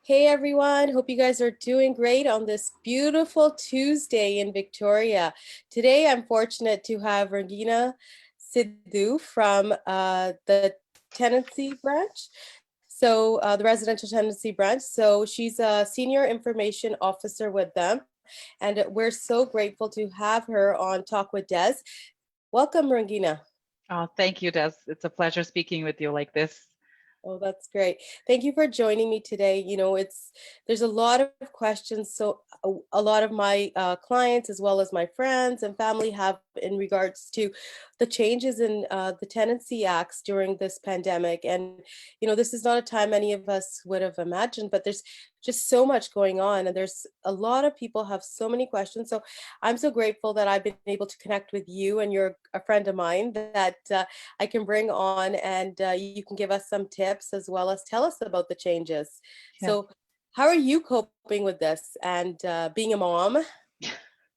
Hey everyone, hope you guys are doing great on this beautiful Tuesday in Victoria. Today I'm fortunate to have Rangina Sidhu from the tenancy branch. The residential tenancy branch. So she's a senior information officer with them. And we're so grateful to have her on Talk with Des. Welcome, Rangina. Oh, thank you, Des. It's a pleasure speaking with you like this. Oh, that's great. Thank you for joining me today. There's a lot of questions. So a lot of my clients, as well as my friends and family, have in regards to the changes in the tenancy acts during this pandemic. And, this is not a time any of us would have imagined, but there's just so much going on. And there's a lot of people have so many questions. So I'm so grateful that I've been able to connect with you, and you're a friend of mine that I can bring on, and you can give us some tips as well as tell us about the changes. Yeah. So, how are you coping with this and being a mom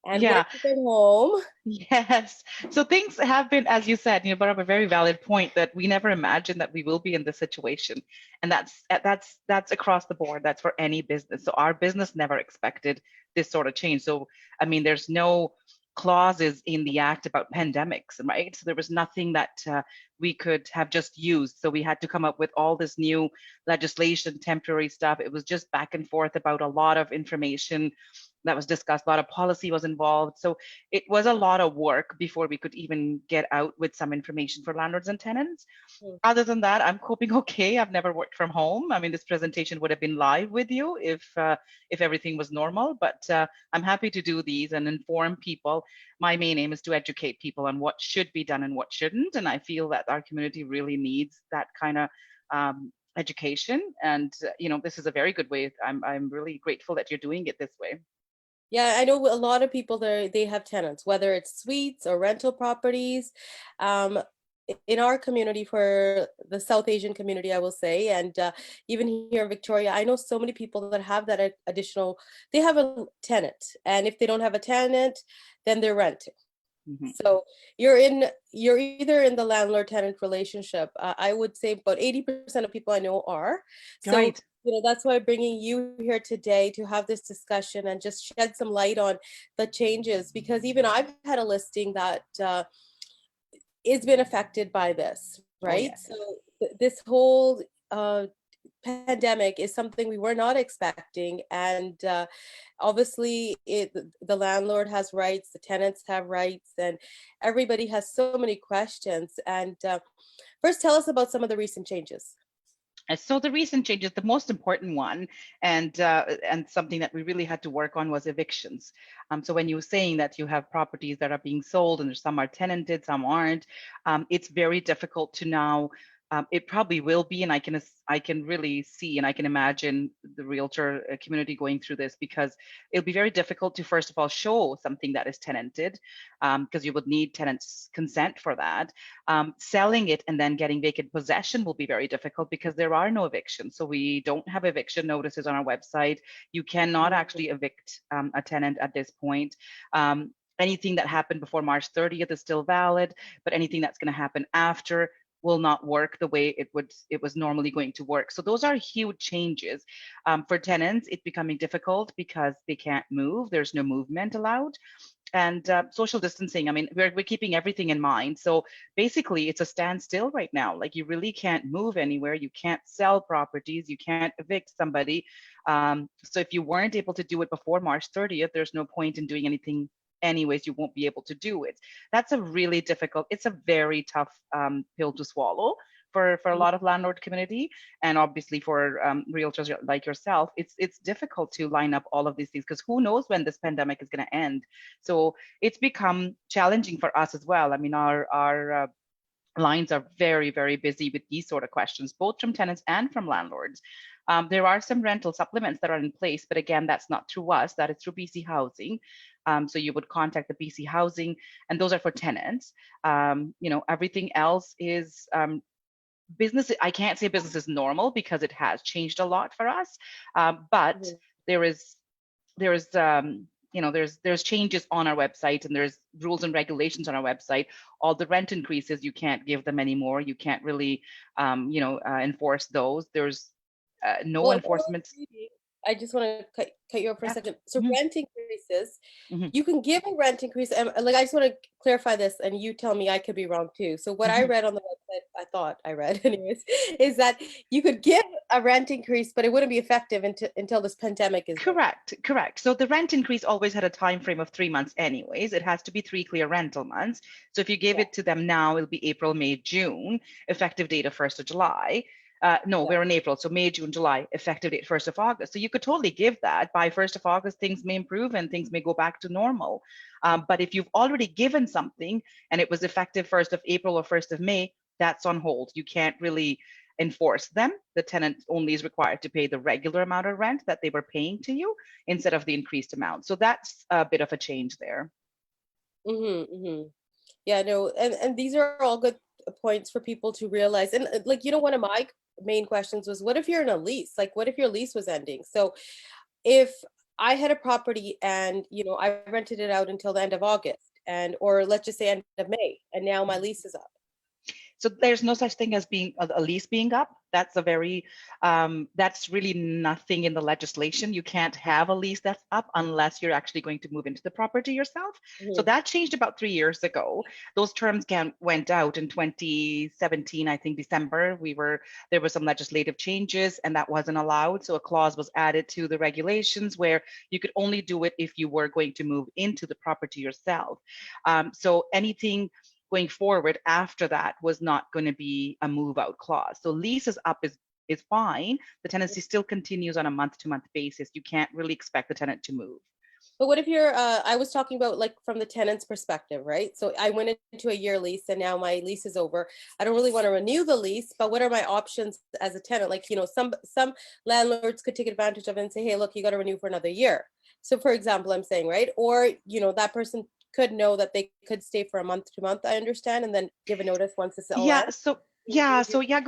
and Yeah. working from home? Yes. So things have been, as you said, you brought up a very valid point that we never imagined that we will be in this situation, and that's across the board. That's for any business. So our business never expected this sort of change. So I mean, there's no clauses in the act about pandemics, right? So there was nothing that we could have just used. So we had to come up with all this new legislation, temporary stuff. It was just back and forth about a lot of information that was discussed. A lot of policy was involved. So it was a lot of work before we could even get out with some information for landlords and tenants. Mm. Other than that, I'm coping okay. I've never worked from home. I mean, this presentation would have been live with you if everything was normal. But I'm happy to do these and inform people. My main aim is to educate people on what should be done and what shouldn't. And I feel that our community really needs that kind of education. And this is a very good way. I'm really grateful that you're doing it this way. Yeah, I know a lot of people there, they have tenants, whether it's suites or rental properties. Um, in our community, for the South Asian community, I will say, and even here in Victoria, I know so many people that have that additional, they have a tenant, and if they don't have a tenant, then they're renting. Mhm. So you're either in the landlord tenant relationship. I would say about 80% of people I know are. So, Right. that's why I'm bringing you here today to have this discussion and just shed some light on the changes, because even I've had a listing that is been affected by this, Oh, right? yes. So this whole pandemic is something we were not expecting, and obviously the landlord has rights, the tenants have rights, and everybody has so many questions. And first, tell us about some of the recent changes. So the recent changes, the most important one, and something that we really had to work on was evictions. So when you were saying that you have properties that are being sold and some are tenanted, some aren't, it's very difficult to now. It probably will be, and I can really see and I can imagine the realtor community going through this, because it'll be very difficult to first of all show something that is tenanted, because you would need tenants' consent for that. Selling it and then getting vacant possession will be very difficult because there are no evictions. So we don't have eviction notices on our website. You cannot actually evict a tenant at this point. Anything that happened before March 30th is still valid, but anything that's going to happen after will not work the way it was normally going to work. So those are huge changes. For tenants, it's becoming difficult because they can't move. There's no movement allowed. And social distancing, I mean, we're keeping everything in mind. So basically it's a standstill right now. Like, you really can't move anywhere. You can't sell properties. You can't evict somebody. So if you weren't able to do it before March 30th, there's no point in doing anything anyways. You won't be able to do it. That's a really difficult, it's a very tough pill to swallow for a lot of landlord community, and obviously for realtors like yourself. It's difficult to line up all of these things, because who knows when this pandemic is going to end. So it's become challenging for us as well. I mean, our lines are very, very busy with these sort of questions, both from tenants and from landlords. There are some rental supplements that are in place, but again, that's not through us, that is through BC Housing. So you would contact the BC Housing, and those are for tenants. Everything else is business. I can't say business is normal because it has changed a lot for us, but Mhm. there is there's changes on our website, and there's rules and regulations on our website. All the rent increases, you can't give them anymore. You can't really enforce those. There's no Well, enforcement. I just want to cut you off for a Yeah. second. So Mhm, rent increases, mhm, you can give a rent increase. And like, I just want to clarify this, and you tell me I could be wrong too. So what I mhm. read on the website, I thought I read anyways, is that you could give a rent increase, but it wouldn't be effective until this pandemic is over. Correct, correct. So the rent increase always had a time frame of 3 months anyways. It has to be three clear rental months. So if you gave Yeah, it to them now, it'll be April, May, June, effective date of 1st of July. No, yeah. we're in April, so May, June, July, effective date 1st of August. So you could totally give that. By 1st of August, things may improve and things may go back to normal. But if you've already given something and it was effective 1st of April or 1st of May, that's on hold. You can't really enforce them. The tenant only is required to pay the regular amount of rent that they were paying to you instead of the increased amount. So that's a bit of a change there. Mm-hmm. Yeah, no, and these are all good points for people to realize. And like, one of my main questions was, what if you're in a lease? Like, what if your lease was ending? So if I had a property and, I rented it out until the end of August, and or let's just say end of May, and now my lease is up. So there's no such thing as being a lease being up. That's a very that's really nothing in the legislation. You can't have a lease that's up unless you're actually going to move into the property yourself. So Mhm. that changed about 3 years ago. Those terms went out in 2017, I think December. There were some legislative changes and that wasn't allowed. So a clause was added to the regulations where you could only do it if you were going to move into the property yourself. So anything going forward after that was not going to be a move out clause. So leases up is fine. The tenancy still continues on a month to month basis. You can't really expect the tenant to move. But what if I was talking about like from the tenant's perspective, right? So I went into a year lease and now my lease is over. I don't really want to renew the lease, but what are my options as a tenant? Like, some landlords could take advantage of it and say, hey, look, you got to renew for another year. So for example, I'm saying, right? Or, that person could know that they could stay for a month to month, I understand, and then give a notice once it's all Yeah, ends. so yeah, so yeah,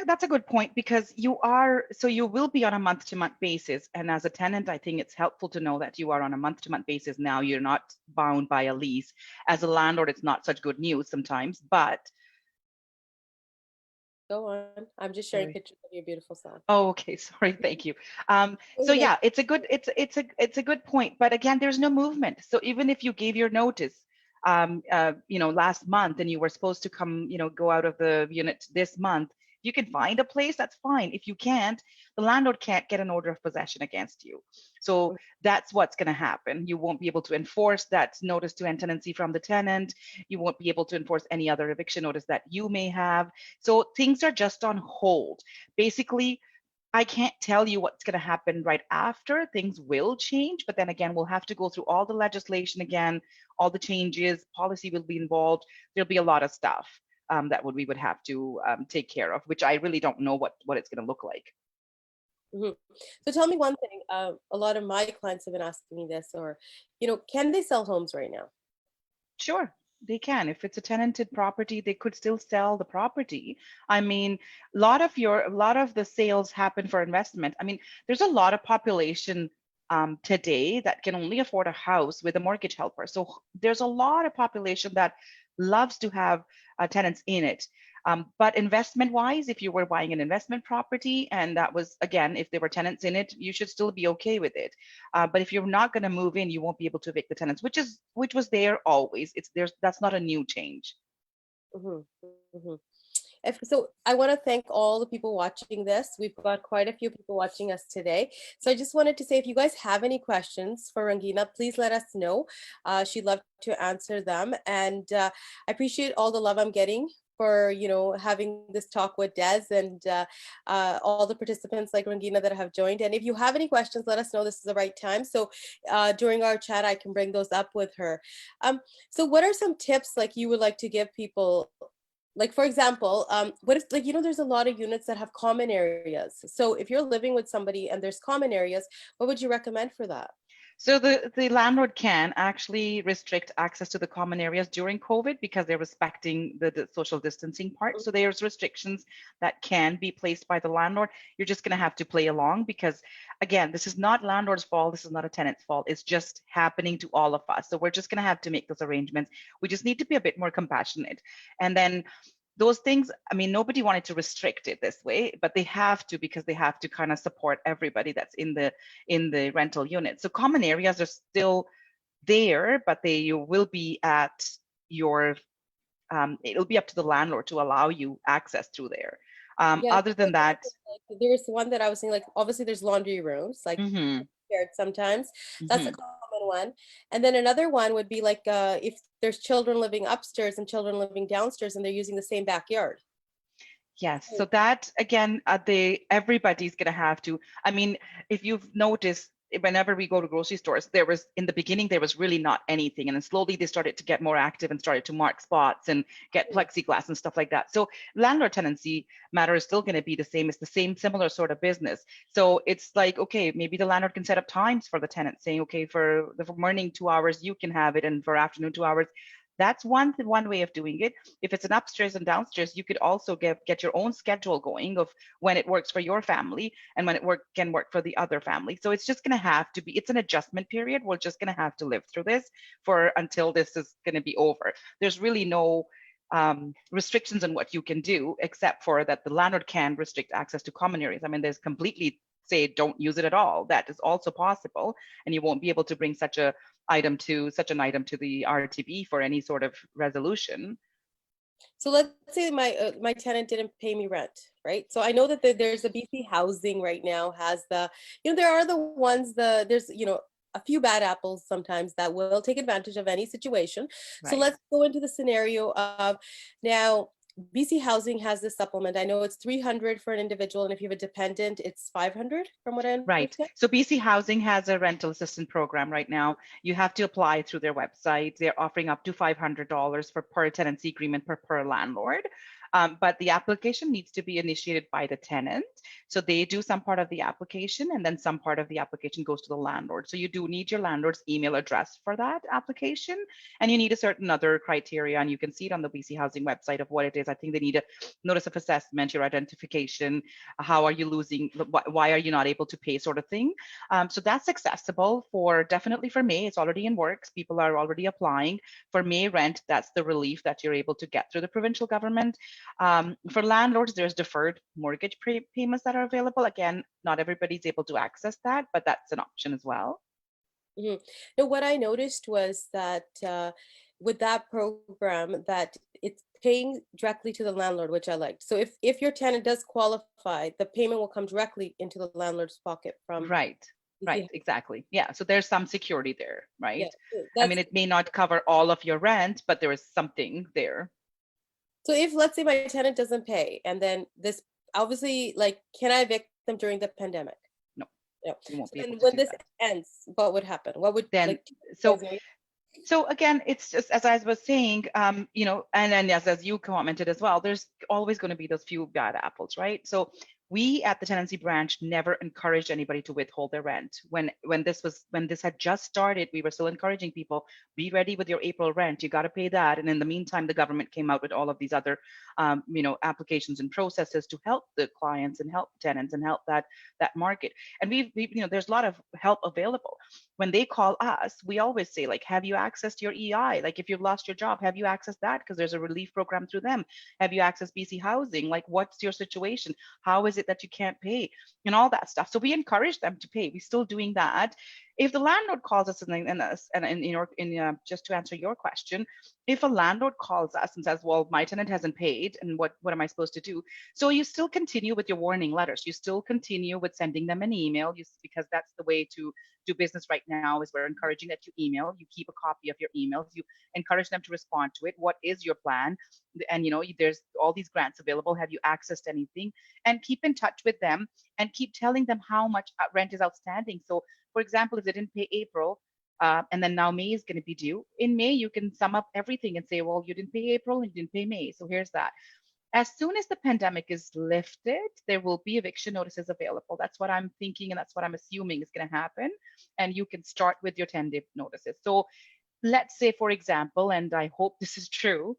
that's a good point because you will be on a month to month basis, and as a tenant, I think it's helpful to know that you are on a month to month basis now. You're not bound by a lease. As a landlord, it's not such good news sometimes, but Go on. I'm just sharing sorry. pictures of your beautiful self. Oh, okay. Sorry. Thank you. So yeah, it's a good point. But again, there's no movement. So even if you gave your notice, last month and you were supposed to come, go out of the unit this month, you can find a place, that's fine. If you can't, the landlord can't get an order of possession against you. So that's what's going to happen. You won't be able to enforce that notice to end tenancy from the tenant. You won't be able to enforce any other eviction notice that you may have. So things are just on hold. Basically, I can't tell you what's going to happen right after. Things will change, but then again, we'll have to go through all the legislation again, all the changes, policy will be involved. There'll be a lot of stuff that we would have to take care of, which I really don't know what it's going to look like. Mhm. So tell me one thing. A lot of my clients have been asking me this, or, can they sell homes right now? Sure, they can. If it's a tenanted property, they could still sell the property. I mean, a lot of the sales happen for investment. I mean, there's a lot of population today that can only afford a house with a mortgage helper. So there's a lot of population that loves to have tenants in it. But investment wise, if you were buying an investment property and that was, again, if there were tenants in it, you should still be okay with it. But if you're not going to move in, you won't be able to evict the tenants, which was there always. That's not a new change. Hmm. Hmm. So I want to thank all the people watching this. We've got quite a few people watching us today. So I just wanted to say, if you guys have any questions for Rangina, please let us know. She'd love to answer them. And I appreciate all the love I'm getting for, having this talk with Des, and all the participants like Rangina that have joined. And if you have any questions, let us know. This is the right time. So during our chat, I can bring those up with her. So what are some tips like you would like to give people? Like, for example, what if, like, there's a lot of units that have common areas. So if you're living with somebody and there's common areas, what would you recommend for that? So the landlord can actually restrict access to the common areas during COVID because they're respecting the social distancing part. So there's restrictions that can be placed by the landlord. You're just going to have to play along because, again, this is not landlord's fault. This is not a tenant's fault. It's just happening to all of us. So we're just going to have to make those arrangements. We just need to be a bit more compassionate. And then those things, I mean, nobody wanted to restrict it this way, but they have to, because they have to kind of support everybody that's in the rental unit. So common areas are still there, but you will be at your it'll be up to the landlord to allow you access through there. Yeah, Other than that, there's one that I was saying, like, obviously there's laundry rooms, like mhm, shared sometimes. That's a mhm. common one. And then another one would be like if there's children living upstairs and children living downstairs and they're using the same backyard. Yes, so So, that again, everybody's gonna have to. I mean, if you've noticed, whenever we go to grocery stores, there was in the beginning there was really not anything, and then slowly they started to get more active and started to mark spots and get plexiglass and stuff like that. So landlord tenancy matter is still going to be the same. It's the same similar sort of business. So it's like, okay, maybe the landlord can set up times for the tenant, saying, okay, for the morning 2 hours you can have it, and for afternoon 2 hours. That's one way of doing it. If it's an upstairs and downstairs, you could also get your own schedule going of when it works for your family and when it can work for the other family. So it's just going to have to be, it's an adjustment period. We're just going to have to live through this for until this is going to be over. There's really no restrictions on what you can do, except for that the landlord can restrict access to common areas. I mean, there's completely say don't use it at all. That is also possible, and you won't be able to bring such an item to the RTB for any sort of resolution. so let's say my tenant didn't pay me rent, right? So I know that there's a BC Housing right now has there are the ones there's a few bad apples sometimes that will take advantage of any situation. So Right. let's go into the scenario of now. BC Housing has this supplement. I know it's 300 for an individual, and if you have a dependent, it's 500 from what I Right. understand. So BC Housing has a rental assistance program right now. You have to apply through their website. They're offering up to $500 for per tenancy agreement per landlord. But the application needs to be initiated by the tenant. So they do some part of the application, and then some part of the application goes to the landlord. So you do need your landlord's email address for that application, and you need a certain other criteria, and you can see it on the BC Housing website of what it is. I think they need a notice of assessment, your identification, how are you losing, why are you not able to pay, sort of thing. So that's accessible for definitely for May. It's already in works. People are already applying for May rent. That's the relief that you're able to get through the provincial government. For landlords, there's deferred mortgage payments that are available. Again, not everybody's able to access that, but that's an option as well. Mhm. No, what I noticed was that with that program, that it's paying directly to the landlord, which I liked. So if your tenant does qualify, the payment will come directly into the landlord's pocket from Right. Right, BC. exactly. Yeah, so there's some security there, Yeah, right? so I that's mean, it may not cover all of your rent, but there is something there. so if let's say my tenant doesn't pay, and then this obviously, like, can I evict them during the pandemic? No, No. you won't So be able then to when do this that. ends, what would happen? What would Then, like so again, it's just as I was saying, and then as you commented as well, there's always going to be those few bad apples, right? So we at the tenancy branch never encouraged anybody to withhold their rent. When this had just started, we were still encouraging people, be ready with your April rent. You got to pay that. And in the meantime, the government came out with all of these other, applications and processes to help the clients and help tenants and help that market. And there's a lot of help available. When they call us, we always say, like, have you accessed your EI? Like, if you've lost your job, have you accessed that? Because there's a relief program through them. Have you accessed BC Housing? Like, what's your situation? How is it that you can't pay? And all that stuff. So we encourage them to pay. We're still doing that. If the landlord calls us just to answer your question, if a landlord calls us and says, well, my tenant hasn't paid, and what am I supposed to do? So you still continue with your warning letters. You still continue with sending them an email, because that's the way to do business right now. Is we're encouraging that you email, you keep a copy of your emails, you encourage them to respond to it. What is your plan? And there's all these grants available. Have you accessed anything? And keep in touch with them and keep telling them how much rent is outstanding. So for example, if they didn't pay April, and then now May is going to be due. In May, you can sum up everything and say, well, you didn't pay April and you didn't pay May. So here's that. As soon as the pandemic is lifted, there will be eviction notices available. That's what I'm thinking, and that's what I'm assuming is going to happen. And you can start with your 10-day notices. So let's say, for example, and I hope this is true,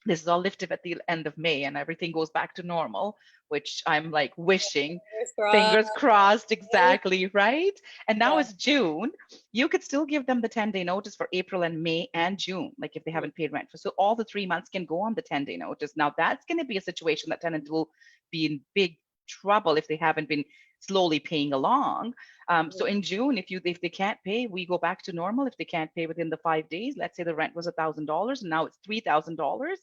this is all lifted at the end of May and everything goes back to normal, which I'm like wishing, Fingers crossed. fingers crossed, Right? exactly, right? And now Yeah. it's June. You could still give them the 10-day notice for April and May and June, like if they Mhm. haven't paid rent for. So all the 3 months can go on the 10-day notice. Now that's going to be a situation that tenant will be in big trouble if they haven't been slowly paying along. So in June, if they can't pay, we go back to normal. If they can't pay within the 5 days, let's say the rent was $1,000 and now it's $3,000,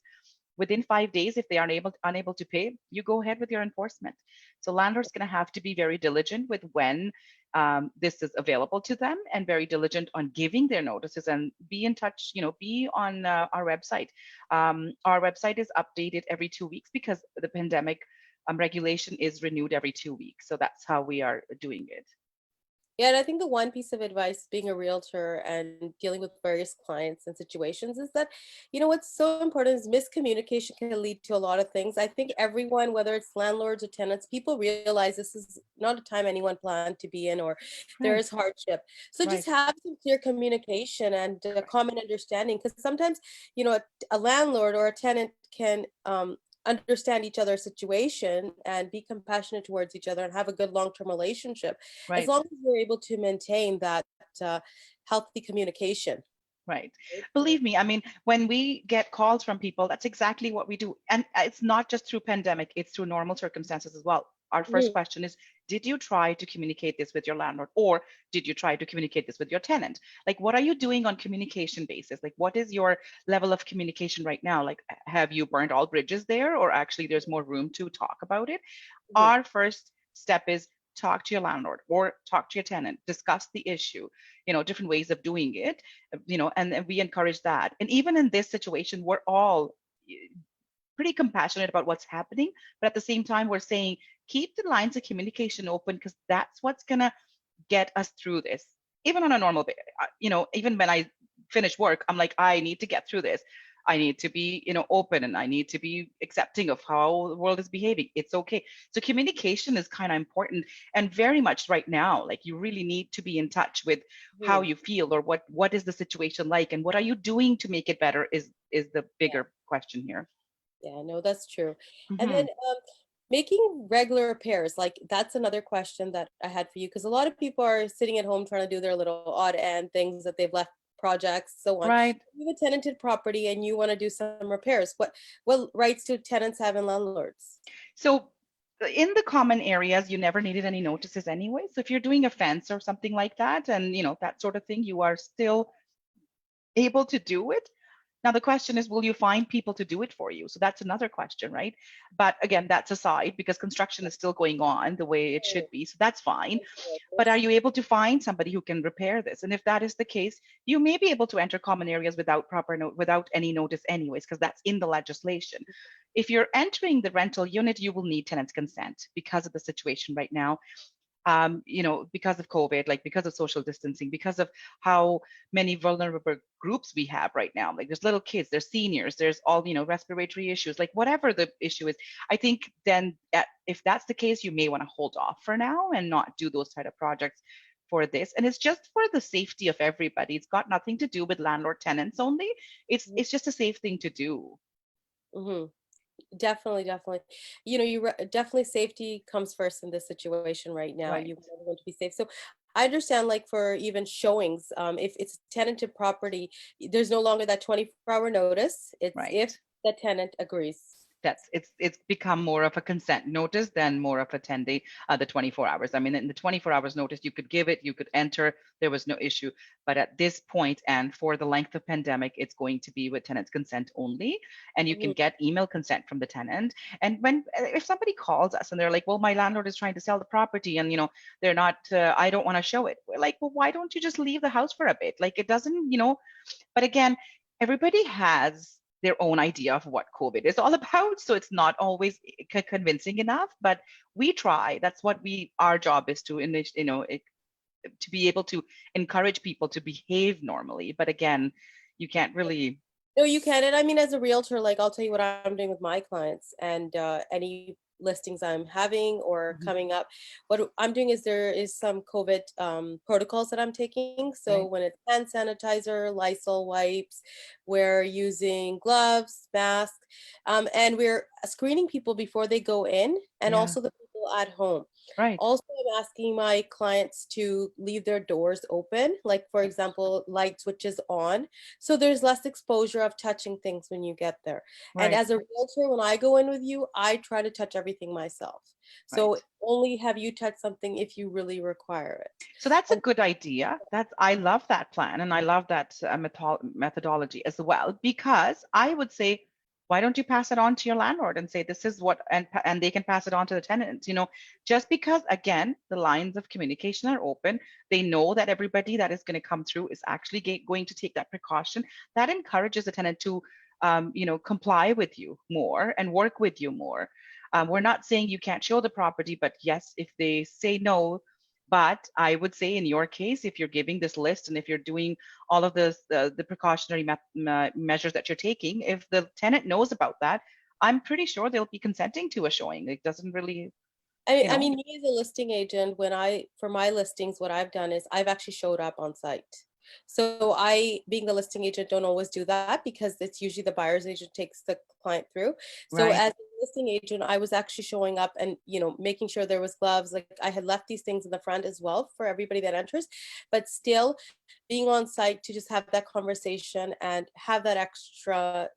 within 5 days, if they are unable to pay, you go ahead with your enforcement. So landlord's going to have to be very diligent with when this is available to them, and very diligent on giving their notices, and be in touch, be on our website. Our website is updated every 2 weeks because the pandemic regulation is renewed every 2 weeks. So that's how we are doing it. Yeah, and I think the one piece of advice being a realtor and dealing with various clients and situations is that, what's so important is miscommunication can lead to a lot of things. I think everyone, whether it's landlords or tenants, people realize this is not a time anyone planned to be in, or there Right, is hardship. So just right, have some clear communication and a right, common understanding, because sometimes, a landlord or a tenant can understand each other's situation and be compassionate towards each other and have a good long-term relationship, as right. long as we're able to maintain that uh, healthy communication. Right. Right? Yeah. Believe me, I mean, when we get calls from people, that's exactly what we do. And it's not just through pandemic, it's through normal circumstances as well. Our first Mhm. question is, did you try to communicate this with your landlord, or did you try to communicate this with your tenant? Like, what are you doing on communication basis? Like, what is your level of communication right now? Like, have you burned all bridges there, or actually there's more room to talk about it? Mhm. Our first step is talk to your landlord or talk to your tenant, discuss the issue, different ways of doing it, and we encourage that. And even in this situation, we're all pretty compassionate about what's happening, but at the same time, we're saying keep the lines of communication open, because that's what's going to get us through this. Even on a normal day, even when I finish work, I'm like, I need to get through this. I need to be, open, and I need to be accepting of how the world is behaving. It's okay. So communication is kind of important, and very much right now, like, you really need to be in touch with how Mhm. you feel, or what is the situation like, and what are you doing to make it better is the bigger question here. Yeah, no, that's true. And then Hmm. making regular repairs, like that's another question that I had for you, because a lot of people are sitting at home trying to do their little odd end things that they've left, projects, so on. Right. You have a tenanted property and you want to do some repairs. What rights do tenants have and landlords? So in the common areas, you never needed any notices anyway. So if you're doing a fence or something like that, and that sort of thing, you are still able to do it. Now, the question is, will you find people to do it for you? So that's another question, right? But again, that's aside, because construction is still going on the way it should Right. be. So that's fine. But are Workers. you able to find somebody who can repair this? And if that is the case, you may be able to enter common areas without proper note, without any notice anyways, because that's in the legislation. If you're entering the rental unit, you will need tenant's consent because of the situation right now. Because of COVID, like because of social distancing, because of how many vulnerable groups we have right now. Like, there's little kids, there's seniors, there's all, respiratory issues, like whatever the issue is. I think then if that's the case, you may want to hold off for now and not do those type of projects for this. And it's just for the safety of everybody. It's got nothing to do with landlord tenants only. It's just a safe thing to do. Hmm. Definitely, definitely. Definitely safety comes first in this situation right now. Right, You want everyone to be safe. So I understand, like for even showings, if it's tenanted property, there's no longer that 24-hour notice. It's if right. the tenant agrees. It's become more of a consent notice than more of a 10-day, the 24 hours. I mean, in the 24 hours notice, you could give it, you could enter, there was no issue. But at this point, and for the length of pandemic, it's going to be with tenant's consent only. And you can Mhm. get email consent from the tenant. And if somebody calls us and they're like, well, my landlord is trying to sell the property, and they're not, I don't want to show it. We're like, well, why don't you just leave the house for a bit? Like, it doesn't, but again, everybody has their own idea of what COVID is all about. So it's not always convincing enough, but we try. That's what our job is to, to be able to encourage people to behave normally. But again, you can't really. No, you can. And I mean, as a realtor, like I'll tell you what I'm doing with my clients, and any listings I'm having or Mhm. coming up. What I'm doing is there is some COVID protocols that I'm taking. So Right. when it's hand sanitizer, Lysol wipes, we're using gloves, masks, and we're screening people before they go in and Yeah. also the people at home. Right. Also, I'm asking my clients to leave their doors open, like for Right. example, light switches on, so there's less exposure of touching things when you get there. And Right. as a realtor, when I go in with you, I try to touch everything myself. So Right. only have you touch something if you really require it. So that's a And good idea. That's I love that plan and I love that methodology as well because I would say, why don't you pass it on to your landlord and say this is what and they can pass it on to the tenants. Just because again the lines of communication are open, they know that everybody that is going to come through is actually going to take that precaution. That encourages the tenant to comply with you more and work with you more. We're not saying you can't show the property, but yes, if they say no, but I would say in your case, if you're giving this list and if you're doing all of this, the precautionary measures that you're taking, if the tenant knows about that, I'm pretty sure they'll be consenting to a showing. It doesn't really, I you I know, mean, me as a listing agent, for my listings, what I've done is I've actually showed up on site. So I, being the listing agent, don't always do that because it's usually the buyer's agent takes the client through. So right? as a listing agent, I was actually showing up and, making sure there was gloves. Like I had left these things in the front as well for everybody that enters, but still being on site to just have that conversation and have that extra,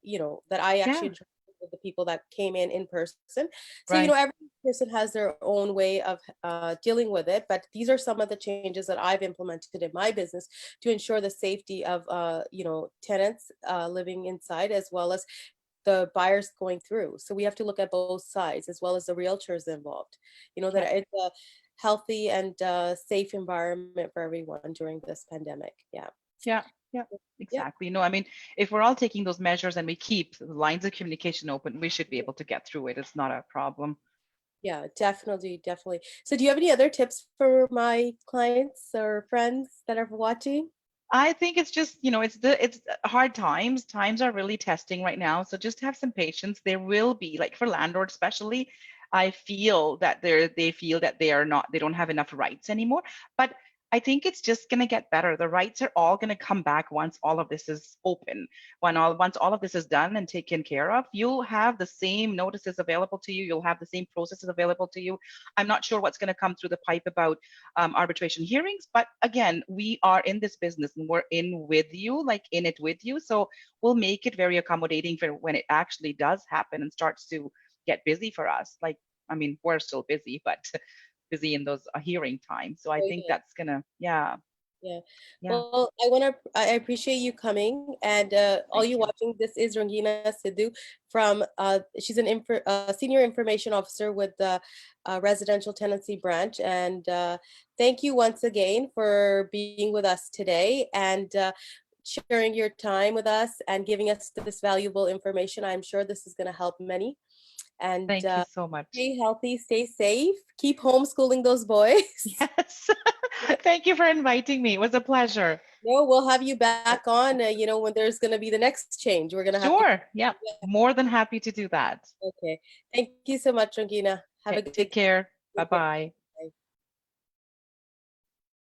that I actually Yeah, interacted with the people that came in person. So, right. every person has their own way of dealing with it, but these are some of the changes that I've implemented in my business to ensure the safety of tenants living inside as well as the buyers going through. So we have to look at both sides as well as the realtors involved. That Yeah, it's a healthy and safe environment for everyone during this pandemic. Yeah. yeah, yeah. Yeah. Exactly. No, I mean, if we're all taking those measures and we keep the lines of communication open, we should be able to get through it. It's not a problem. Yeah, definitely, definitely. So do you have any other tips for my clients or friends that are watching? I think it's just, it's hard times. Times are really testing right now. So just have some patience. There will be, like for landlords especially, I feel that they feel that they don't have enough rights anymore. But I think it's just gonna get better. The rights are all gonna come back once all of this is open. Once all of this is done and taken care of, you'll have the same notices available to you. You'll have the same processes available to you. I'm not sure what's gonna come through the pipe about arbitration hearings. But again, we are in this business and we're in with you, like in it with you. So we'll make it very accommodating for when it actually does happen and starts to get busy for us. Like, I mean, we're still busy, but busy in those hearing times. So I Oh, think yeah. that's gonna, yeah, Yeah. yeah. Well, I appreciate you coming and all Thank you you. watching. This is Rangina Sidhu from, she's an senior information officer with the residential tenancy branch. And thank you once again for being with us today and sharing your time with us and giving us this valuable information. I'm sure this is going to help many. And Thank you so much. stay healthy, stay safe, keep homeschooling those boys. Yes. Thank you for inviting me. It was a pleasure. No, we'll have you back on, when there's going to be the next change. We're going to have to. Sure. Yeah. More than happy to do that. Okay. Thank you so much, Rangina. Have a Okay. good Take care. Bye day. bye.